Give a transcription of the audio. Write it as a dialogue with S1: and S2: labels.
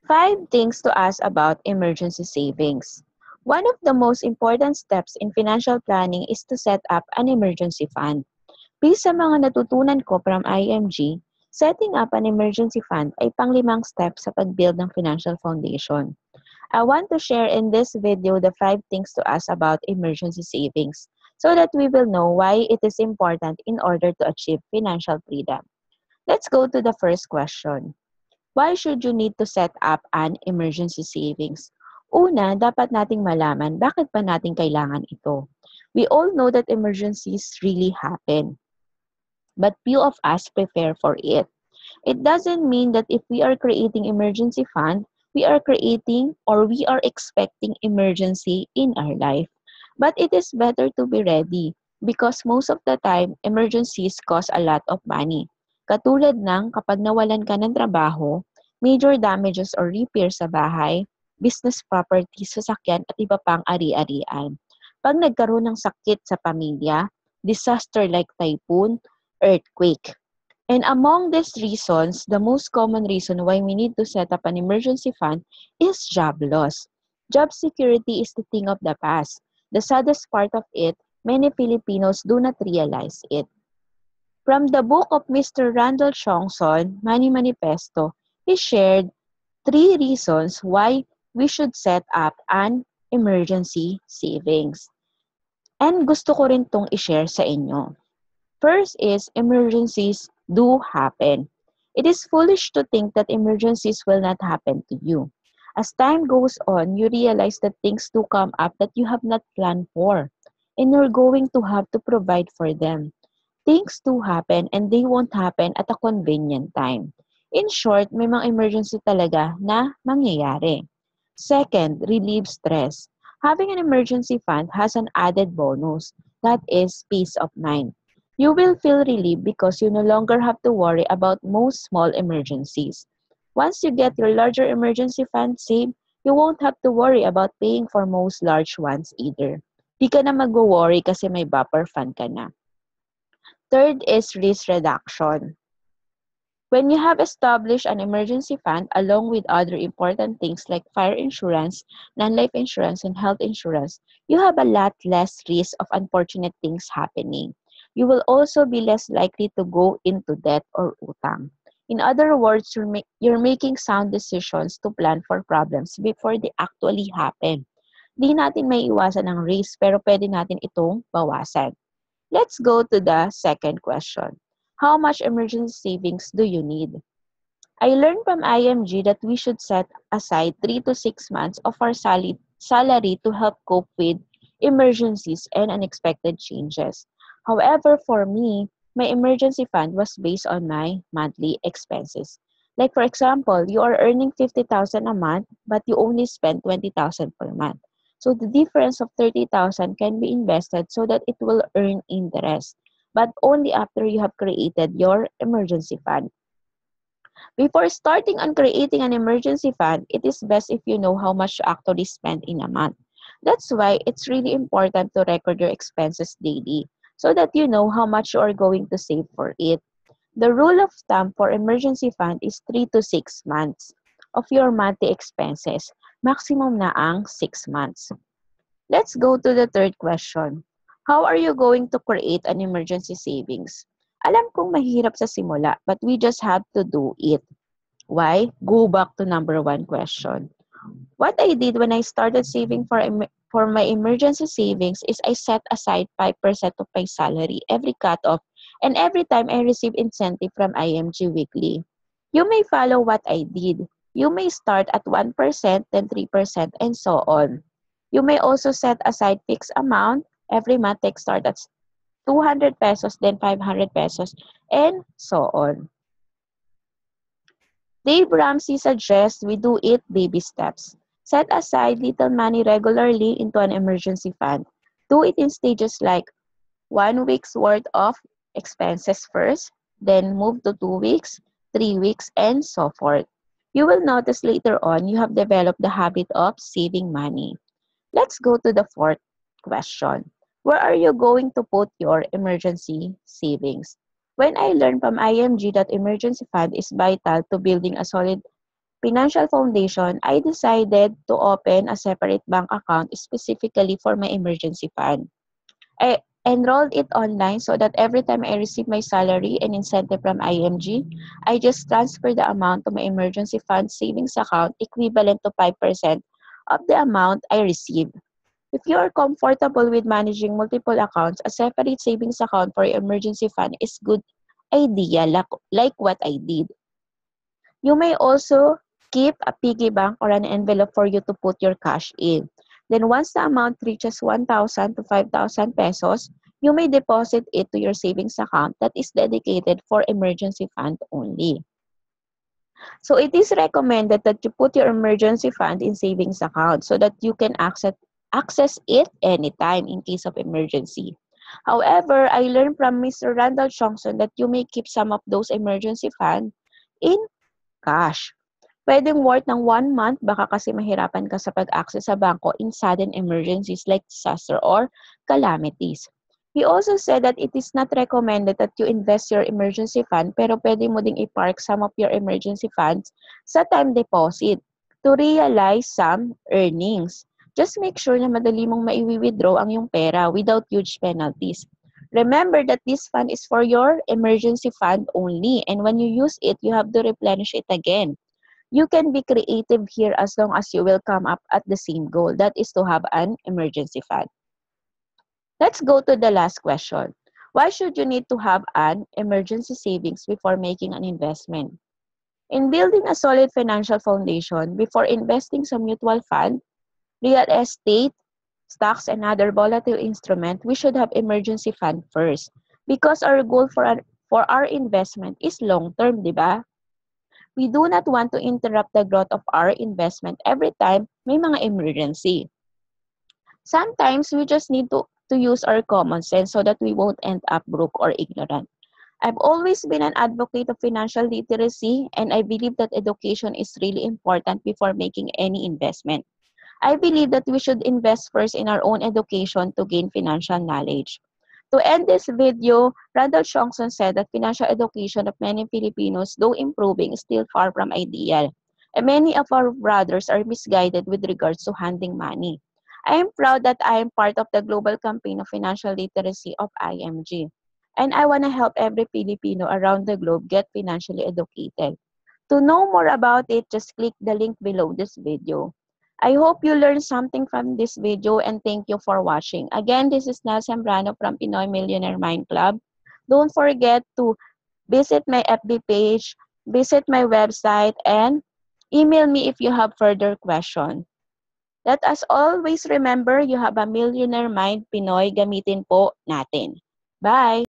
S1: 5 things to ask about emergency savings. One of the most important steps in financial planning is to set up an emergency fund. Based sa mga natutunan ko from IMG, setting up an emergency fund ay panglimang step sa pag-build ng financial foundation. I want to share in this video the 5 things to ask about emergency savings so that we will know why it is important in order to achieve financial freedom. Let's go to the first question. Why should you need to set up an emergency savings? Una, dapat nating malaman bakit pa natin kailangan ito. We all know that emergencies really happen, but few of us prepare for it. It doesn't mean that if we are creating emergency fund, we are creating or we are expecting emergency in our life. But it is better to be ready because most of the time, emergencies cost a lot of money. Katulad ng kapag nawalan ka ng trabaho, major damages or repairs sa bahay, business property, sasakyan at iba pang ari-arian. Pag nagkaroon ng sakit sa pamilya, disaster like typhoon, earthquake. And among these reasons, the most common reason why we need to set up an emergency fund is job loss. Job security is the thing of the past. The saddest part of it, many Filipinos do not realize it. From the book of Mr. Randall Chongson, Money Manifesto, he shared 3 reasons why we should set up an emergency savings. And gusto ko rin tong i-share sa inyo. First is, emergencies do happen. It is foolish to think that emergencies will not happen to you. As time goes on, you realize that things do come up that you have not planned for, and you're going to have to provide for them. Things do happen and they won't happen at a convenient time. In short, may mga emergency talaga na mangyayari. Second, relieve stress. Having an emergency fund has an added bonus, that is peace of mind. You will feel relieved because you no longer have to worry about most small emergencies. Once you get your larger emergency fund saved, you won't have to worry about paying for most large ones either. Di ka na mag-worry kasi may buffer fund ka na. Third is risk reduction. When you have established an emergency fund along with other important things like fire insurance, non-life insurance, and health insurance, you have a lot less risk of unfortunate things happening. You will also be less likely to go into debt or utang. In other words, you're making sound decisions to plan for problems before they actually happen. Di natin may iwasan ang risk pero pwede natin itong bawasan. Let's go to the second question. How much emergency savings do you need? I learned from IMG that we should set aside 3 to 6 months of our salary to help cope with emergencies and unexpected changes. However, for me, my emergency fund was based on my monthly expenses. Like for example, you are earning 50,000 a month, but you only spend 20,000 per month. So the difference of 30,000 can be invested so that it will earn interest, but only after you have created your emergency fund. Before starting on creating an emergency fund, it is best if you know how much you actually spend in a month. That's why it's really important to record your expenses daily so that you know how much you are going to save for it. The rule of thumb for emergency fund is 3 to 6 months of your monthly expenses. Maximum na ang 6 months. Let's go to the third question. How are you going to create an emergency savings? Alam kong mahirap sa simula, but we just have to do it. Why? Go back to number 1 question. What I did when I started saving for my emergency savings is I set aside 5% of my salary every cut-off and every time I receive incentive from IMG weekly. You may follow what I did. You may start at 1%, then 3%, and so on. You may also set aside fixed amount every month, like start at 200 pesos, then 500 pesos, and so on. Dave Ramsey suggests we do it baby steps. Set aside little money regularly into an emergency fund. Do it in stages like 1 week's worth of expenses first, then move to 2 weeks, 3 weeks, and so forth. You will notice later on you have developed the habit of saving money. Let's go to the fourth question. Where are you going to put your emergency savings? When I learned from IMG that emergency fund is vital to building a solid financial foundation, I decided to open a separate bank account specifically for my emergency fund. I enrolled it online so that every time I receive my salary and incentive from IMG, I just transfer the amount to my emergency fund savings account equivalent to 5% of the amount I receive. If you are comfortable with managing multiple accounts, a separate savings account for your emergency fund is good idea like what I did. You may also keep a piggy bank or an envelope for you to put your cash in. Then once the amount reaches 1,000 to 5,000 pesos, you may deposit it to your savings account that is dedicated for emergency fund only. So it is recommended that you put your emergency fund in savings account so that you can access it anytime in case of emergency. However, I learned from Mr. Randall Johnson that you may keep some of those emergency fund in cash. Pwedeng worth ng 1 month, baka kasi mahirapan ka sa pag-access sa bangko in sudden emergencies like disaster or calamities. He also said that it is not recommended that you invest your emergency fund pero pwede mo ding i-park some of your emergency funds sa time deposit to realize some earnings. Just make sure na madali mong maiwi-withdraw ang iyong pera without huge penalties. Remember that this fund is for your emergency fund only, and when you use it, you have to replenish it again. You can be creative here as long as you will come up at the same goal, that is to have an emergency fund. Let's go to the last question. Why should you need to have an emergency savings before making an investment? In building a solid financial foundation, before investing some mutual fund, real estate, stocks, and other volatile instruments, we should have emergency fund first. Because our goal for our investment is long-term, di ba? We do not want to interrupt the growth of our investment every time may mga emergency. Sometimes we just need to use our common sense so that we won't end up broke or ignorant. I've always been an advocate of financial literacy, and I believe that education is really important before making any investment. I believe that we should invest first in our own education to gain financial knowledge. To end this video, Randall Johnson said that financial education of many Filipinos, though improving, is still far from ideal. And many of our brothers are misguided with regards to handling money. I am proud that I am part of the global campaign of financial literacy of IMG. And I want to help every Filipino around the globe get financially educated. To know more about it, just click the link below this video. I hope you learned something from this video, and thank you for watching. Again, this is Nel Zambrano from Pinoy Millionaire Mind Club. Don't forget to visit my FB page, visit my website, and email me if you have further questions. Let us always remember, you have a millionaire mind, Pinoy, gamitin po natin. Bye!